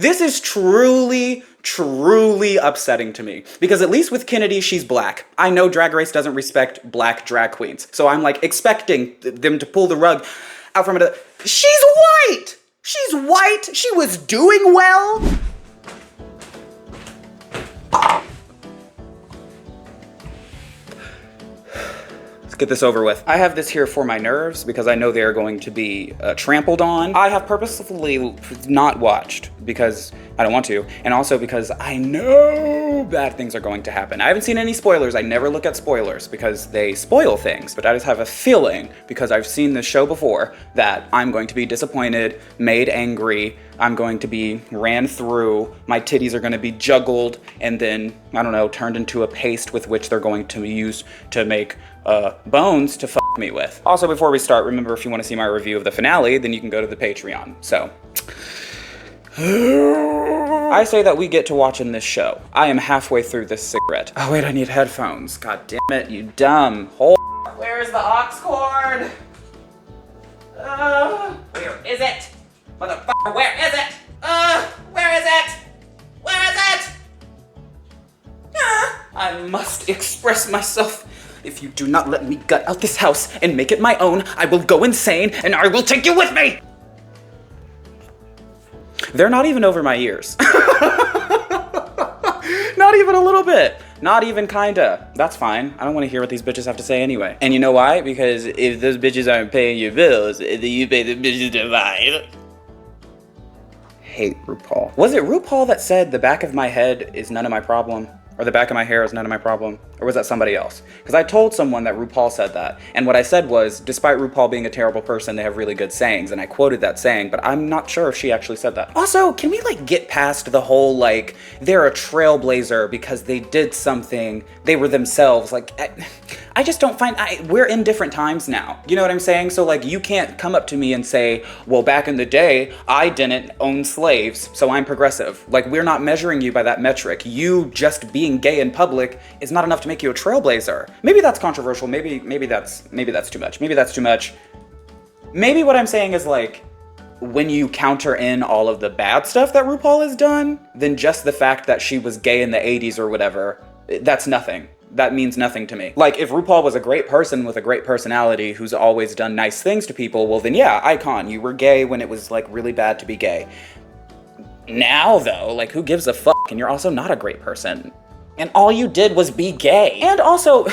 This is truly upsetting to me. Because at least with Kennedy, she's black. I know Drag Race doesn't respect black drag queens. So I'm like expecting them to pull the rug out from it. She's white! She's white! She was doing well! Get this over with. I have this here for my nerves because I know they are going to be trampled on. I have purposefully not watched because I don't want to, and also because I know bad things are going to happen. I haven't seen any spoilers. I never look at spoilers because they spoil things, but I just have a feeling because I've seen this show before that I'm going to be disappointed, made angry, I'm going to be ran through, my titties are going to be juggled, and then, I don't know, turned into a paste with which they're going to use to make bones to fuck me with. Also, before we start, remember if you want to see my review of the finale, then you can go to the Patreon. So, I say that we get to watching this show. I am halfway through this cigarette. Oh wait, I need headphones. God damn it, you dumb whore. Where's the aux cord? Where is it? Motherfucker, where is it? Where is it? Where is it? I must express myself. If you do not let me gut out this house and make it my own, I will go insane and I will take you with me! They're not even over my ears. Not even a little bit. Not even kinda. That's fine. I don't want to hear what these bitches have to say anyway. And you know why? Because if those bitches aren't paying your bills, then you pay the bitches to buy. Hate RuPaul. Was it RuPaul that said the back of my head is none of my problem? Or the back of my hair is none of my problem? Or was that somebody else? Because I told someone that RuPaul said that. And what I said was, despite RuPaul being a terrible person, they have really good sayings. And I quoted that saying, but I'm not sure if she actually said that. Also, can we like get past the whole like, they're a trailblazer because they did something, they were themselves. Like, I just don't find, we're in different times now. You know what I'm saying? So like, you can't come up to me and say, well, back in the day, I didn't own slaves, so I'm progressive. Like, we're not measuring you by that metric. You just being gay in public is not enough to make you a trailblazer. Maybe that's controversial. Maybe that's too much. Maybe that's too much. Maybe what I'm saying is like, when you counter in all of the bad stuff that RuPaul has done, then just the fact that she was gay in the 80s or whatever, that's nothing. That means nothing to me. Like, if RuPaul was a great person with a great personality who's always done nice things to people, well then yeah, icon. You were gay when it was like really bad to be gay. Now though, like who gives a fuck? And you're also not a great person. And all you did was be gay. And also,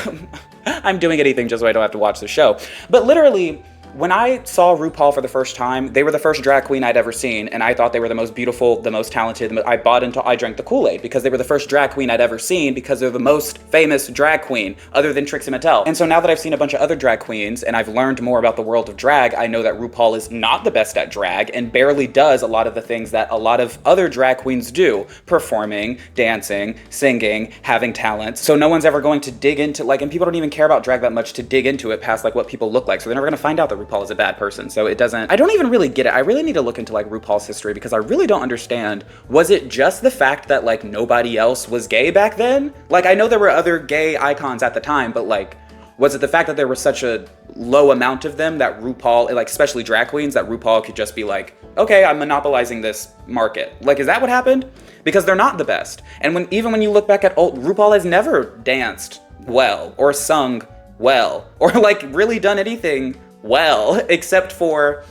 I'm doing anything just so I don't have to watch the show. But literally, when I saw RuPaul for the first time, they were the first drag queen I'd ever seen, and I thought they were the most beautiful, the most talented. I bought into, I drank the Kool-Aid because they were the first drag queen I'd ever seen because they're the most famous drag queen other than Trixie Mattel. And so now that I've seen a bunch of other drag queens and I've learned more about the world of drag, I know that RuPaul is not the best at drag and barely does a lot of the things that a lot of other drag queens do. Performing, dancing, singing, having talents. So no one's ever going to dig into, like, and people don't even care about drag that much to dig into it past like what people look like. So they're never gonna find out that RuPaul is a bad person. So it doesn't, I don't even really get it. I really need to look into like RuPaul's history because I really don't understand. Was it just the fact that like nobody else was gay back then? Like, I know there were other gay icons at the time, but like, was it the fact that there was such a low amount of them that RuPaul, like especially drag queens, that RuPaul could just be like, okay, I'm monopolizing this market. Like, is that what happened? Because they're not the best. And even when you look back at old, RuPaul has never danced well or sung well or like really done anything well, except for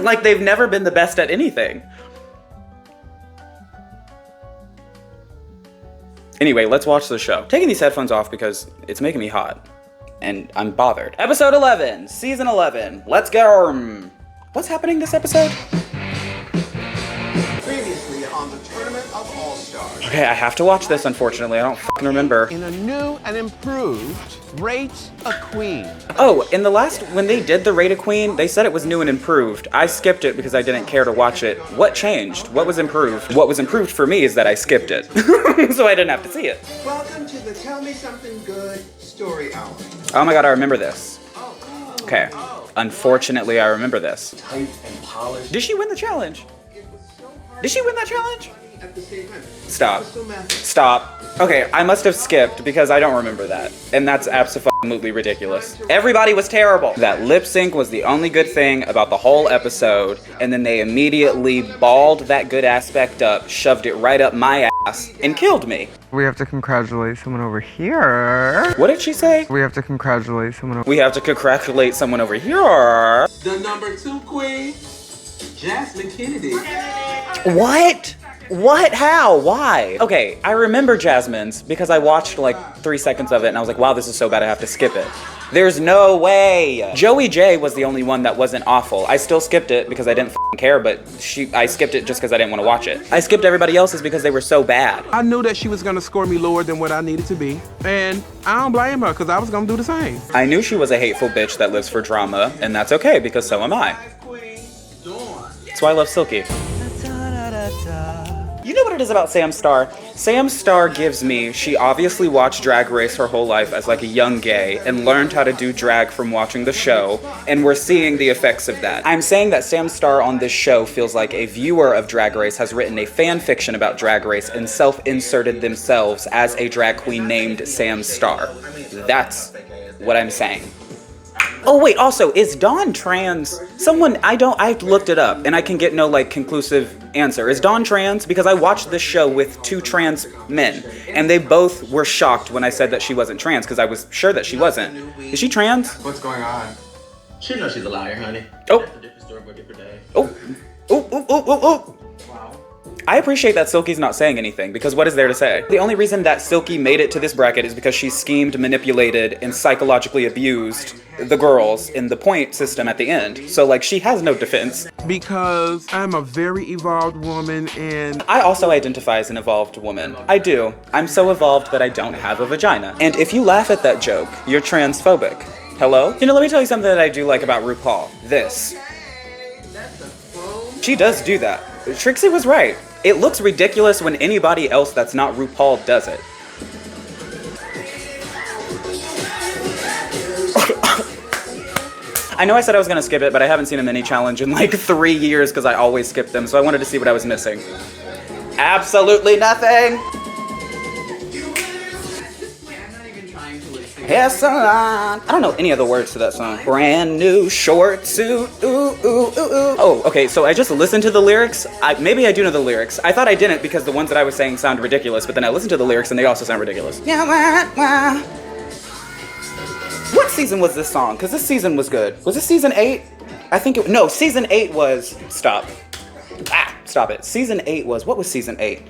like they've never been the best at anything. Anyway, let's watch the show. Taking these headphones off because it's making me hot and I'm bothered. Episode 11, season 11. Let's go. What's happening this episode? Previously on the Tournament of All-Stars. Okay, I have to watch this, unfortunately. I don't fucking remember. In a new and improved Rate a Queen. Oh, in the last, when they did the Rate a Queen, they said it was new and improved. I skipped it because I didn't care to watch it. What changed? What was improved? What was improved for me is that I skipped it. So I didn't have to see it. Welcome to the Tell Me Something Good story hour. Oh my god, I remember this. Okay. Unfortunately, I remember this. Tight and polished. Did she win the challenge? It was so Did she win that challenge? At the same time. Stop. I was still mad. Stop. Okay, I must have skipped because I don't remember that. And that's absolutely ridiculous. Everybody was terrible. That lip sync was the only good thing about the whole episode, and then they immediately balled that good aspect up, shoved it right up my ass, and killed me. We have to congratulate someone over here. What did she say? We have to congratulate someone over We have to congratulate someone over here. The number 2 queen, Jasmine Kennedy. What? What? How? Why? Okay, I remember Jasmine's because I watched like 3 seconds of it and I was like, wow, this is so bad I have to skip it. There's no way. Joey J was the only one that wasn't awful. I still skipped it because I didn't care, but I skipped it just because I didn't want to watch it. I skipped everybody else's because they were so bad. I knew that she was gonna score me lower than what I needed to be, and I don't blame her because I was gonna do the same. I knew she was a hateful bitch that lives for drama, and that's okay because so am I. That's why I love Silky. You know what it is about Sam Star? Sam Star gives me, she obviously watched Drag Race her whole life as like a young gay and learned how to do drag from watching the show, and we're seeing the effects of that. I'm saying that Sam Star on this show feels like a viewer of Drag Race has written a fan fiction about Drag Race and self-inserted themselves as a drag queen named Sam Star. That's what I'm saying. Oh wait, also, is Dawn trans? I've looked it up and I can get no like conclusive answer. Is Dawn trans? Because I watched this show with 2 trans men and they both were shocked when I said that she wasn't trans because I was sure that she wasn't. Is she trans? What's going on? She knows she's a liar, honey. Oh. That's a different story for a different day. Oh. Oh, oh, oh, oh, oh. I appreciate that Silky's not saying anything because what is there to say? The only reason that Silky made it to this bracket is because she schemed, manipulated, and psychologically abused the girls in the point system at the end. So like she has no defense. Because I'm a very evolved woman and I also identify as an evolved woman. I do. I'm so evolved that I don't have a vagina. And if you laugh at that joke, you're transphobic. Hello? You know, let me tell you something that I do like about RuPaul. This. She does do that. Trixie was right. It looks ridiculous when anybody else that's not RuPaul does it. I know I said I was gonna skip it, but I haven't seen a mini challenge in like 3 years because I always skip them, so I wanted to see what I was missing. Absolutely nothing! Hair salon. I don't know any of the words to that song. Brand new short suit. Ooh, ooh, ooh, ooh. Oh, okay, so I just listened to the lyrics. Maybe I do know the lyrics. I thought I didn't because the ones that I was saying sound ridiculous, but then I listened to the lyrics and they also sound ridiculous. Yeah, wah, wah. What season was this song? Because this season was good. Was this season 8? I think it, no, season 8 was, stop. Stop it. Season 8 was, what was season 8?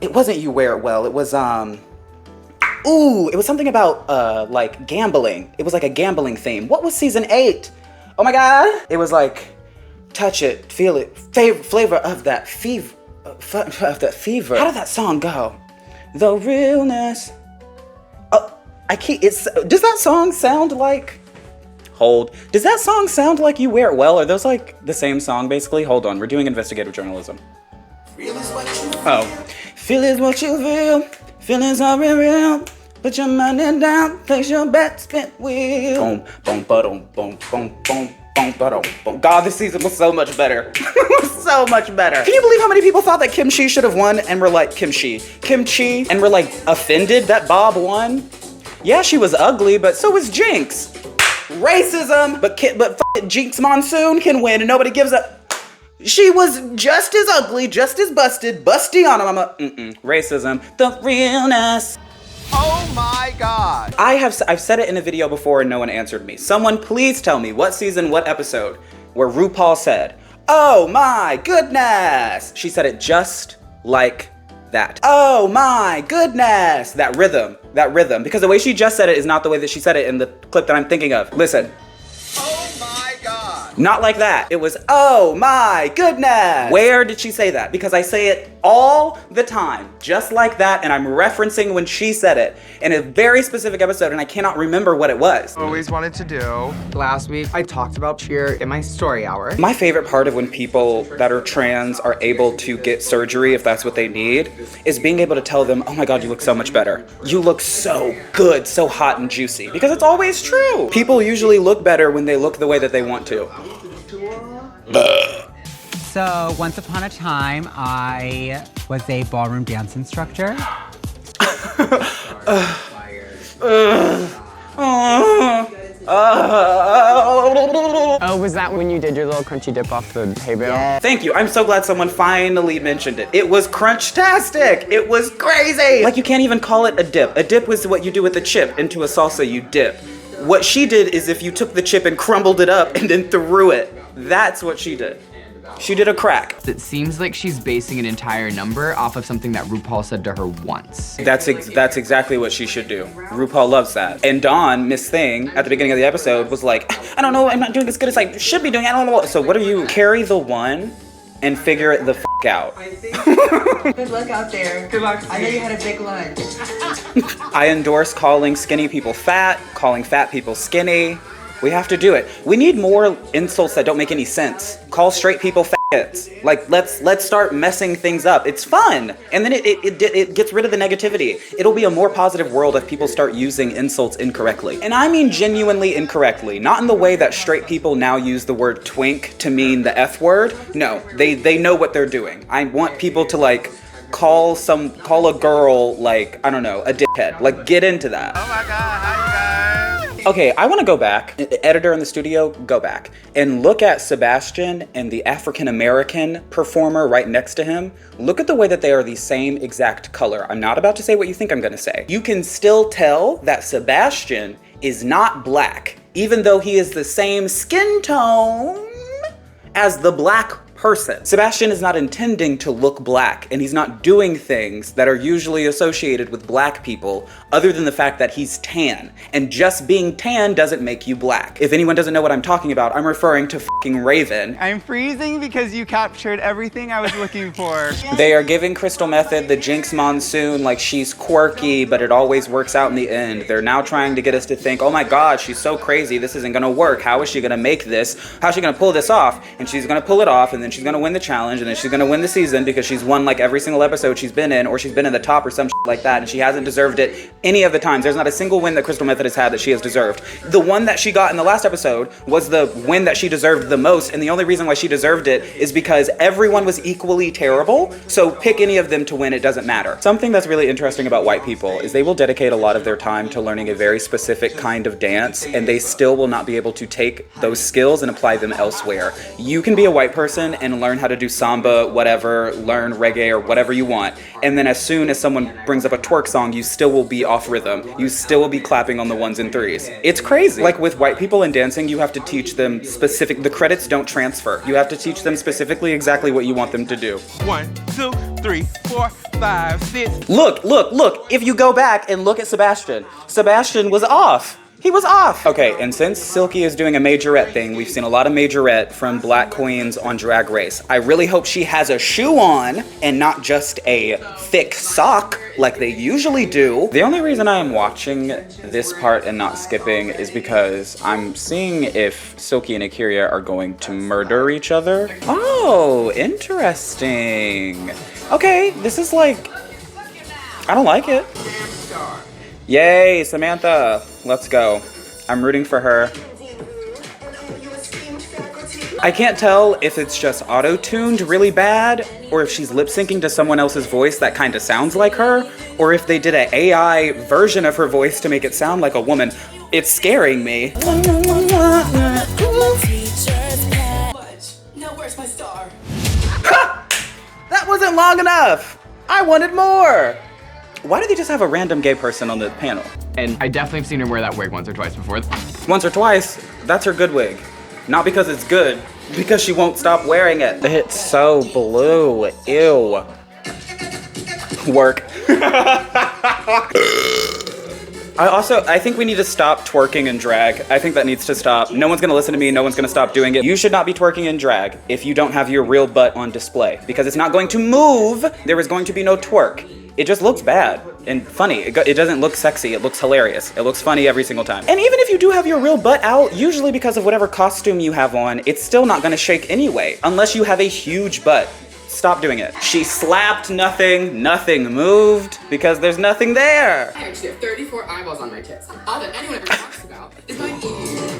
It wasn't You Wear It Well, it was, ooh, it was something about, like, gambling. It was like a gambling theme. What was season 8? Oh my God. It was like, touch it, feel it, flavor of that fever, How did that song go? The realness. Oh, does that song sound like, does that song sound like You Wear It Well? Are those like the same song basically? Hold on, we're doing investigative journalism. Oh, feel is what you feel. Feelings are real. Put your money down, place your bet, spin wheel. Boom, boom, ba-dum, boom, boom, boom, boom, ba-dum, boom. God, this season was so much better. So much better. Can you believe how many people thought that Kim Chi should have won and were like, Kim Chi, and were like offended that Bob won? Yeah, she was ugly, but so was Jinx. Racism, but Jinx Monsoon can win and nobody gives a... She was just as ugly, just as busted, busty on him. Racism, the realness. Oh my God. I've said it in a video before and no one answered me. Someone please tell me what season, what episode, where RuPaul said, oh my goodness. She said it just like that. Oh my goodness. That rhythm. Because the way she just said it is not the way that she said it in the clip that I'm thinking of. Listen. Oh my God. Not like that. It was, oh my goodness. Where did she say that? Because I say it all the time, just like that, and I'm referencing when she said it in a very specific episode, and I cannot remember what it was. always wanted to do. Last week, I talked about cheer in my story hour. My favorite part of when people that are trans are able to get surgery, if that's what they need, is being able to tell them, oh my God, you look so much better. You look so good, so hot and juicy. Because it's always true. People usually look better when they look the way that they want to. So, once upon a time, I was a ballroom dance instructor. Oh, was that when you did your little crunchy dip off the hay bale? Thank you. I'm so glad someone finally mentioned it. It was crunch-tastic. It was crazy. Like, you can't even call it a dip. A dip was what you do with a chip. Into a salsa, you dip. What she did is if you took the chip and crumbled it up and then threw it, that's what she did. She did a crack. It seems like she's basing an entire number off of something that RuPaul said to her once. That's exactly what she should do. RuPaul loves that. And Dawn, Miss Thing, at the beginning of the episode was like, I don't know, I'm not doing as good as I should be doing. I don't know. So what do you carry the one and figure it the f out? Good luck out there. Good luck. I know you had a big lunch. I endorse calling skinny people fat, calling fat people skinny. We have to do it. We need more insults that don't make any sense. Call straight people faggots. Like, let's start messing things up. It's fun. And then it gets rid of the negativity. It'll be a more positive world if people start using insults incorrectly. And I mean genuinely incorrectly. Not in the way that straight people now use the word twink to mean the F word. No, they know what they're doing. I want people to like call a girl like, I don't know, a dickhead. Like, get into that. Oh my God, hi you guys. Okay, I want to go back, editor in the studio, go back, and look at Sebastian and the African-American performer right next to him. Look at the way that they are the same exact color. I'm not about to say what you think I'm going to say. You can still tell that Sebastian is not black, even though he is the same skin tone as the black person. Sebastian is not intending to look black, and he's not doing things that are usually associated with black people other than the fact that he's tan. And just being tan doesn't make you black. If anyone doesn't know what I'm talking about, I'm referring to fucking Raven. I'm freezing because you captured everything I was looking for. They are giving Crystal Method the Jinx Monsoon like she's quirky, but it always works out in the end. They're now trying to get us to think, oh my God, she's so crazy, this isn't gonna work. How is she gonna make this? How's she gonna pull this off? And she's gonna pull it off, and then she's gonna win the challenge, and then she's gonna win the season because she's won like every single episode she's been in, or she's been in the top or some shit like that, and she hasn't deserved it any of the times. There's not a single win that Crystal Method has had that she has deserved. The one that she got in the last episode was the win that she deserved the most, and the only reason why she deserved it is because everyone was equally terrible, so pick any of them to win, it doesn't matter. Something that's really interesting about white people is they will dedicate a lot of their time to learning a very specific kind of dance, and they still will not be able to take those skills and apply them elsewhere. You can be a white person and learn how to do samba, whatever, learn reggae or whatever you want, and then as soon as someone brings up a twerk song, you still will be off rhythm. You still will be clapping on the ones and threes. It's crazy. Like with white people in dancing, you have to teach them the credits don't transfer. You have to teach them specifically exactly what you want them to do. 1, 2, 3, 4, 5, 6. Look, if you go back and look at Sebastian was off. He was off. Okay, and since Silky is doing a majorette thing, we've seen a lot of majorette from black queens on Drag Race. I really hope she has a shoe on and not just a thick sock like they usually do. The only reason I am watching this part and not skipping is because I'm seeing if Silky and A'keria are going to murder each other. Oh, interesting. Okay, this is like, I don't like it. Yay, Samantha. Let's go. I'm rooting for her. I can't tell if it's just auto-tuned really bad, or if she's lip-syncing to someone else's voice that kind of sounds like her, or if they did an AI version of her voice to make it sound like a woman. It's scaring me. That wasn't long enough! I wanted more! Why did they just have a random gay person on the panel? And I definitely have seen her wear that wig once or twice before. Once or twice, that's her good wig. Not because it's good, because she won't stop wearing it. It's so blue, ew. Work. I think we need to stop twerking in drag. I think that needs to stop. No one's gonna listen to me, no one's gonna stop doing it. You should not be twerking in drag if you don't have your real butt on display, because it's not going to move. There is going to be no twerk. It just looks bad and funny. It doesn't look sexy, it looks hilarious. It looks funny every single time. And even if you do have your real butt out, usually because of whatever costume you have on, it's still not gonna shake anyway, unless you have a huge butt. Stop doing it. She slapped nothing moved, because there's nothing there. I actually have 34 eyeballs on my tits. All that anyone ever talks about is my ears.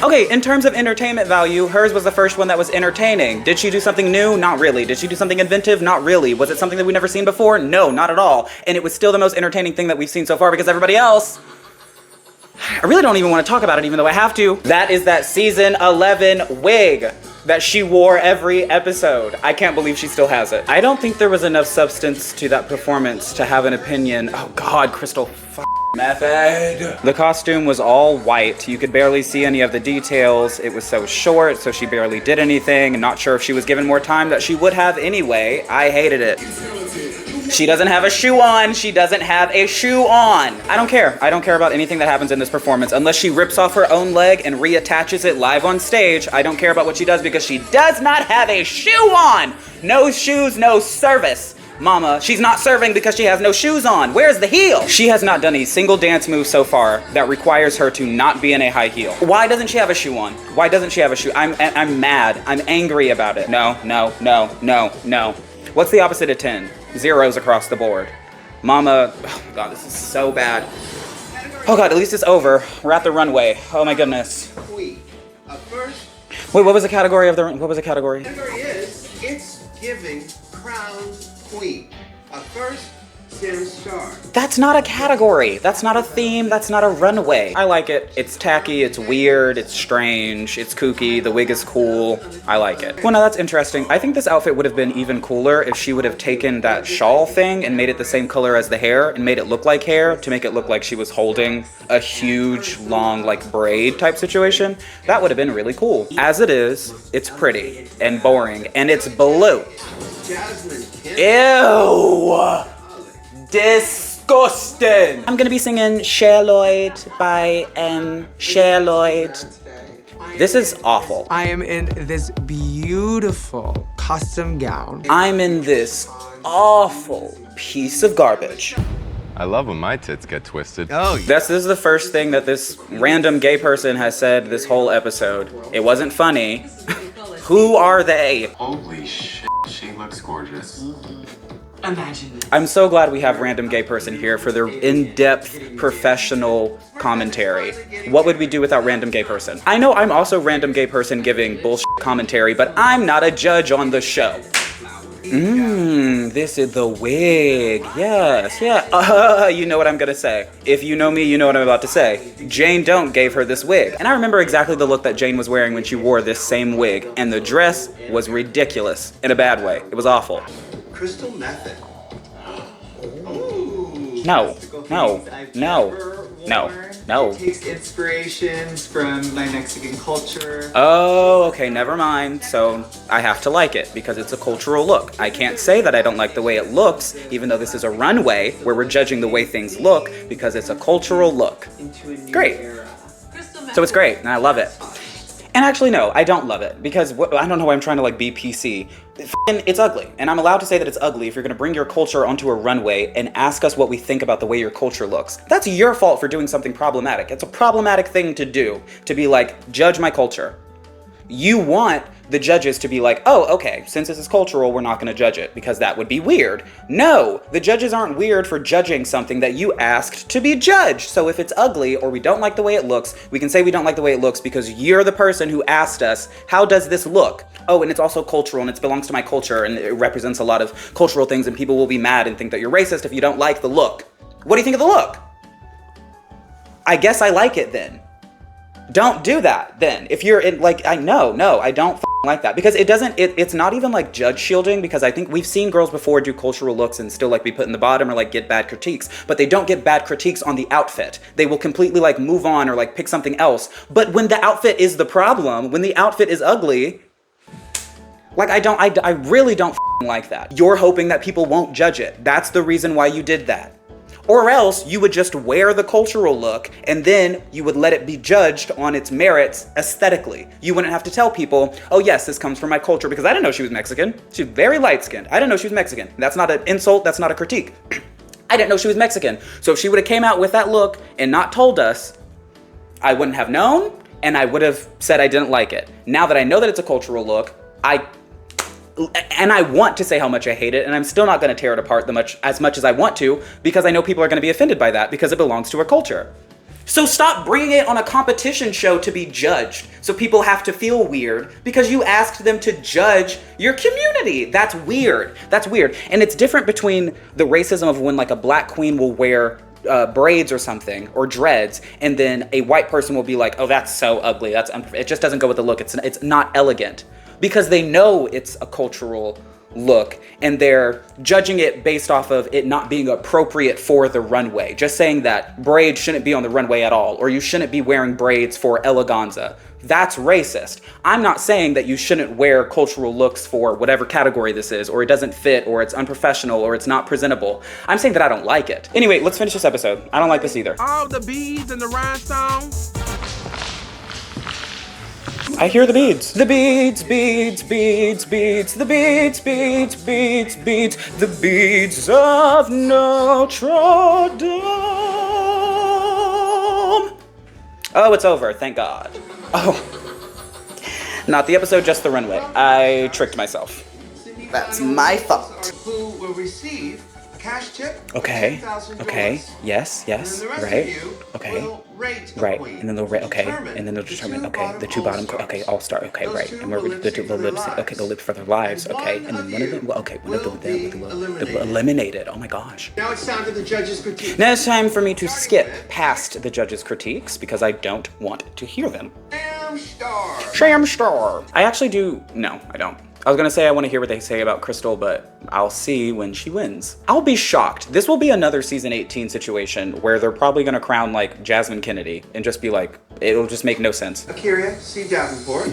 Okay, in terms of entertainment value, hers was the first one that was entertaining. Did she do something new? Not really. Did she do something inventive? Not really. Was it something that we've never seen before? No, not at all. And it was still the most entertaining thing that we've seen so far because everybody else, I really don't even want to talk about it even though I have to. That is that season 11 wig that she wore every episode. I can't believe she still has it. I don't think there was enough substance to that performance to have an opinion. Oh God, Crystal Method. The costume was all white. You could barely see any of the details. It was so short, so she barely did anything. Not sure if she was given more time that she would have anyway. I hated it. She doesn't have a shoe on. She doesn't have a shoe on. I don't care. I don't care about anything that happens in this performance. Unless she rips off her own leg and reattaches it live on stage, I don't care about what she does because she does not have a shoe on. No shoes, no service. Mama, she's not serving because she has no shoes on. Where's the heel? She has not done a single dance move so far that requires her to not be in a high heel. Why doesn't she have a shoe on? Why doesn't she have a shoe? I'm mad. I'm angry about it. No, no, no, no, no. What's the opposite of 10? Zeros across the board. Mama, oh God, this is so bad. Oh God, at least it's over. We're at the runway. Oh my goodness. Wait, what was the category of the, what was the category? The category is, it's giving crowned queen. First, Sarah Star. That's not a category. That's not a theme. That's not a runway. I like it. It's tacky, it's weird, it's strange, it's kooky, the wig is cool. I like it. Well, no, that's interesting. I think this outfit would have been even cooler if she would have taken that shawl thing and made it the same color as the hair and made it look like hair to make it look like she was holding a huge, long, like braid type situation. That would have been really cool. As it is, it's pretty and boring and it's blue. Jasmine Kim. Ew! Disgusting! I'm gonna be singing Cher Lloyd by Cher Lloyd. This is awful. I am in this beautiful custom gown. I'm in this awful piece of garbage. I love when my tits get twisted. Oh, This is the first thing that this random gay person has said this whole episode. It wasn't funny. Who are they? Holy shit, she looks gorgeous. Imagine it. I'm so glad we have random gay person here for their in-depth professional commentary. What would we do without random gay person? I know I'm also random gay person giving bullshit commentary, but I'm not a judge on the show. This is the wig. Yes, yeah. You know what I'm gonna say. If you know me, you know what I'm about to say. Jane Don't gave her this wig. And I remember exactly the look that Jane was wearing when she wore this same wig. And the dress was ridiculous in a bad way. It was awful. Crystal Method. No, no, no, no, no. It takes inspirations from my Mexican culture. Oh, okay, never mind. So I have to like it because it's a cultural look. I can't say that I don't like the way it looks, even though this is a runway where we're judging the way things look because it's a cultural look. Great. So it's great and I love it. And actually, no, I don't love it because I don't know why I'm trying to like be PC. It's ugly, and I'm allowed to say that it's ugly if you're gonna bring your culture onto a runway and ask us what we think about the way your culture looks. That's your fault for doing something problematic. It's a problematic thing to do, to be like, judge my culture. You want the judges to be like, oh, okay, since this is cultural, we're not gonna judge it because that would be weird. No, the judges aren't weird for judging something that you asked to be judged. So if it's ugly or we don't like the way it looks, we can say we don't like the way it looks because you're the person who asked us, how does this look? Oh, and it's also cultural and it belongs to my culture and it represents a lot of cultural things and people will be mad and think that you're racist if you don't like the look. What do you think of the look? I guess I like it then. Don't do that then. If you're in like, I don't like that because it's not even like judge shielding because I think we've seen girls before do cultural looks and still like be put in the bottom or like get bad critiques, but they don't get bad critiques on the outfit. They will completely like move on or like pick something else. But when the outfit is the problem, when the outfit is ugly, like I really don't like that. You're hoping that people won't judge it. That's the reason why you did that. Or else you would just wear the cultural look and then you would let it be judged on its merits aesthetically. You wouldn't have to tell people, oh yes, this comes from my culture because I didn't know she was Mexican. She's very light-skinned. I didn't know she was Mexican. That's not an insult, that's not a critique. I didn't know she was Mexican. So if she would have came out with that look and not told us, I wouldn't have known and I would have said I didn't like it. Now that I know that it's a cultural look, I want to say how much I hate it, and I'm still not going to tear it apart as much as I want to, because I know people are going to be offended by that because it belongs to our culture. So stop bringing it on a competition show to be judged. So people have to feel weird because you asked them to judge your community. That's weird. That's weird. And it's different between the racism of when like a black queen will wear braids or something, or dreads, and then a white person will be like, oh, that's so ugly. It just doesn't go with the look. It's not elegant, because they know it's a cultural look and they're judging it based off of it not being appropriate for the runway. Just saying that braids shouldn't be on the runway at all, or you shouldn't be wearing braids for eleganza. That's racist. I'm not saying that you shouldn't wear cultural looks for whatever category this is, or it doesn't fit, or it's unprofessional, or it's not presentable. I'm saying that I don't like it. Anyway, let's finish this episode. I don't like this either. All the beads and the rhinestones. I hear the beads. The beads, beads, beads, beads, the beads, beads, beads, beads, the beads of Notre Dame. Oh, it's over, thank God. Oh, not the episode, just the runway. I tricked myself. That's my fault. Who will receive a cash tip? Okay, $10,000. okay, yes, And then the rest right, of you okay, will rate a right, queen and then they'll rate, okay, determine and then they'll the determine, two okay, the two bottom bottom, all-stars. okay, all-star, okay, Those right, two and we're will the lip sync for their lips, okay, lives. the lips for their lives, And okay, one and then of one of you them, well, okay, one of will be them, eliminated. eliminated, oh my gosh. Now it's time for the judges' critique. Now it's time for me to skip past the judges' critiques because I don't want to hear them. Sam Star. Sham Star. I actually do, no, I don't. I was gonna say I want to hear what they say about Crystal, but I'll see when she wins. I'll be shocked. This will be another season 18 situation where they're probably gonna crown like Jasmine Kennedy and just be like, it'll just make no sense. Akira C. Davenport.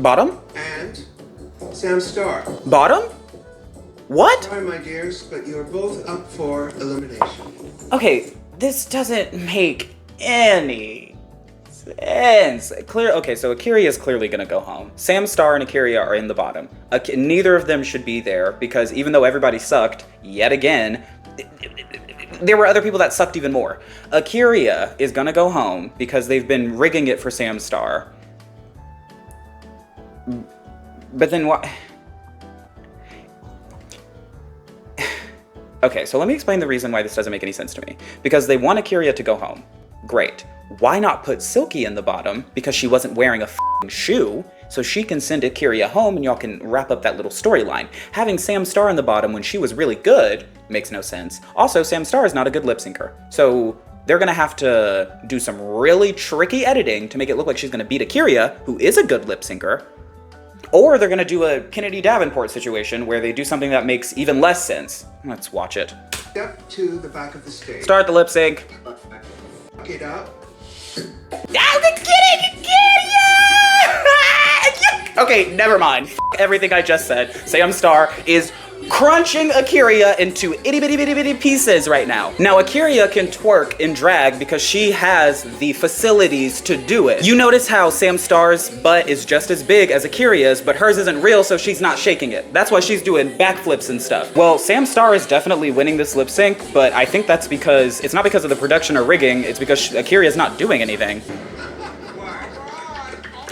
Bottom? And Sam Star. Bottom? What? Sorry, my dears, but you're both up for elimination. Okay, this doesn't make any sense. Okay, so Akira is clearly gonna go home. Sam Star and Akira are in the bottom. Neither of them should be there because even though everybody sucked, yet again, there were other people that sucked even more. Akira is gonna go home because they've been rigging it for Sam Star. But then what? Okay, so let me explain the reason why this doesn't make any sense to me. Because they want Akira to go home. Great. Why not put Silky in the bottom? Because she wasn't wearing a f***ing shoe, so she can send Akira home and y'all can wrap up that little storyline. Having Sam Star in the bottom when she was really good makes no sense. Also, Sam Star is not a good lip syncer. So they're gonna have to do some really tricky editing to make it look like she's gonna beat Akira, who is a good lip syncer. Or they're gonna do a Kennedy Davenport situation where they do something that makes even less sense. Let's watch it. Step to the back of the stage. Start the lip sync. Lock it up. Okay, never mind. Everything I just said. Sam Star is crunching Akira into itty bitty bitty bitty pieces right now. Now Akira can twerk in drag because she has the facilities to do it. You notice how Sam Star's butt is just as big as Akira's, but hers isn't real, so she's not shaking it. That's why she's doing backflips and stuff. Well, Sam Star is definitely winning this lip sync, but I think that's because, it's not because of the production or rigging, it's because Akira's not doing anything.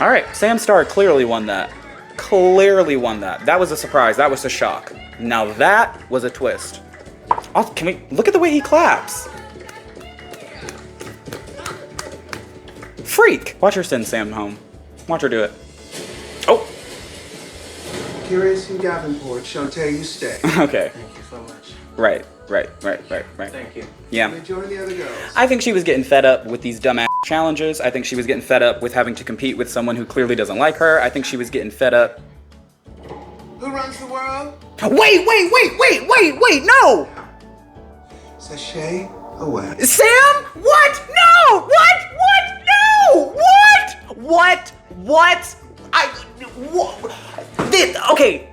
All right, Sam Star clearly won that. Clearly won that. That was a surprise, that was a shock. Now that was a twist. Oh, can we look at the way he claps? Freak. Watch her send Sam home. Watch her do it. Oh. Akira C. Davenport, Shantae, you stay. Okay. Thank you so much. Right. Thank you. Yeah. You join the other girls. I think she was getting fed up with these dumbass challenges. I think she was getting fed up with having to compete with someone who clearly doesn't like her. I think she was getting fed up. Who runs the world? Wait, no! Sashay away. Sam? What? No! What? No! What? Okay.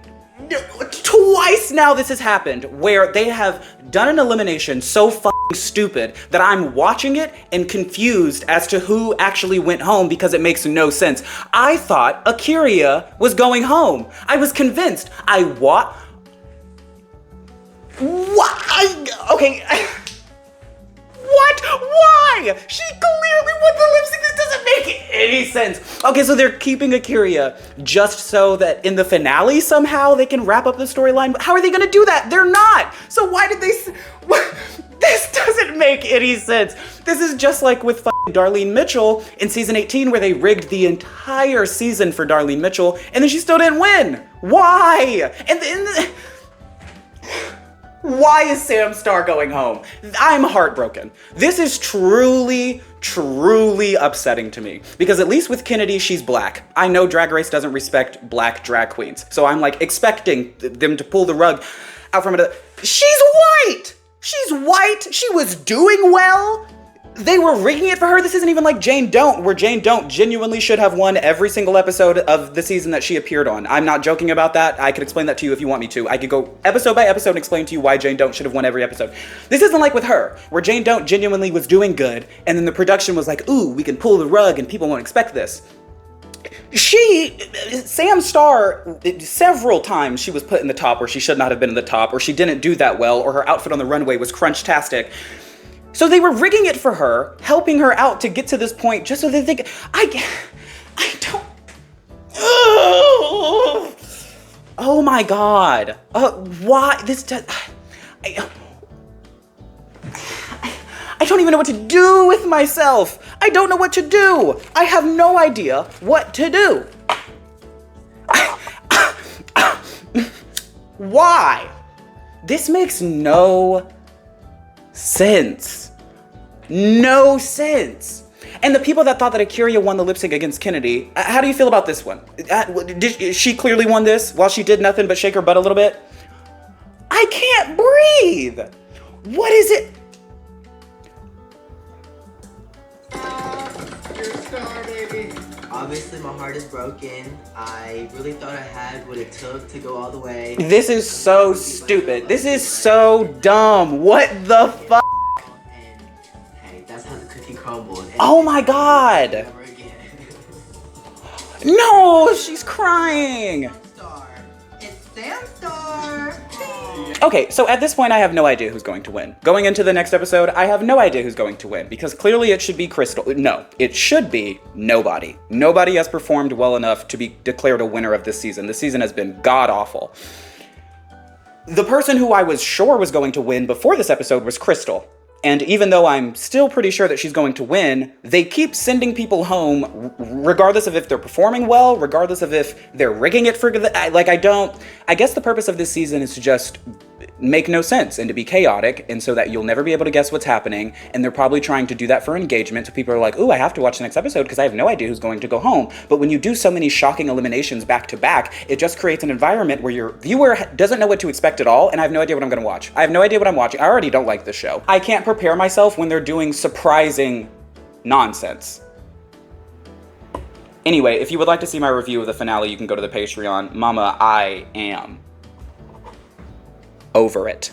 Twice now this has happened where they have done an elimination so f***ing stupid that I'm watching it and confused as to who actually went home because it makes no sense. I thought Akira was going home. I was convinced. Okay. What? Why? She clearly won the lip sync. This doesn't make any sense. Okay, so they're keeping Akira just so that in the finale somehow they can wrap up the storyline. How are they gonna do that? They're not. So why did they? This doesn't make any sense. This is just like with fucking Darlene Mitchell in season 18 where they rigged the entire season for Darlene Mitchell and then she still didn't win. Why? And then why is Sam Starr going home? I'm heartbroken. This is truly, truly upsetting to me because at least with Kennedy, she's black. I know Drag Race doesn't respect black drag queens. So I'm like expecting them to pull the rug out from it. She's white. She's white. She was doing well. They were rigging it for her. This isn't even like Jane Don't, where Jane Don't genuinely should have won every single episode of the season that she appeared on. I'm not joking about that. I could explain that to you if you want me to. I could go episode by episode and explain to you why Jane Don't should have won every episode. This isn't like with her, where Jane Don't genuinely was doing good, and then the production was like, ooh, we can pull the rug and people won't expect this. Sam Starr, several times she was put in the top where she should not have been in the top, or she didn't do that well, or her outfit on the runway was crunch-tastic. So they were rigging it for her, helping her out to get to this point just so they think, I don't, oh my God. Why, I don't even know what to do with myself. I don't know what to do. I have no idea what to do. Why? This makes no sense. No sense. And the people that thought that A'keria won the lip sync against Kennedy, how do you feel about this one? She clearly won this while she did nothing but shake her butt a little bit? I can't breathe. What is it? You're a star, baby. Obviously, my heart is broken. I really thought I had what it took to go all the way. This is so stupid. This is so dumb. What the fuck? And hey, that's how the cookie crumbled. Oh my God. Never again. No, she's crying. Star. It's Sam Star. Okay, so at this point, I have no idea who's going to win. Going into the next episode, I have no idea who's going to win because clearly it should be Crystal. No, it should be nobody. Nobody has performed well enough to be declared a winner of this season. This season has been god-awful. The person who I was sure was going to win before this episode was Crystal. And even though I'm still pretty sure that she's going to win, they keep sending people home regardless of if they're performing well, regardless of if they're rigging it for I guess the purpose of this season is to just make no sense and to be chaotic, and so that you'll never be able to guess what's happening, and they're probably trying to do that for engagement, so people are like, ooh, I have to watch the next episode because I have no idea who's going to go home. But when you do so many shocking eliminations back to back, it just creates an environment where your viewer doesn't know what to expect at all, and I have no idea what I'm going to watch. I have no idea what I'm watching. I already don't like this show. I can't prepare myself when they're doing surprising nonsense. Anyway, if you would like to see my review of the finale, you can go to the Patreon. Mama, I am over it.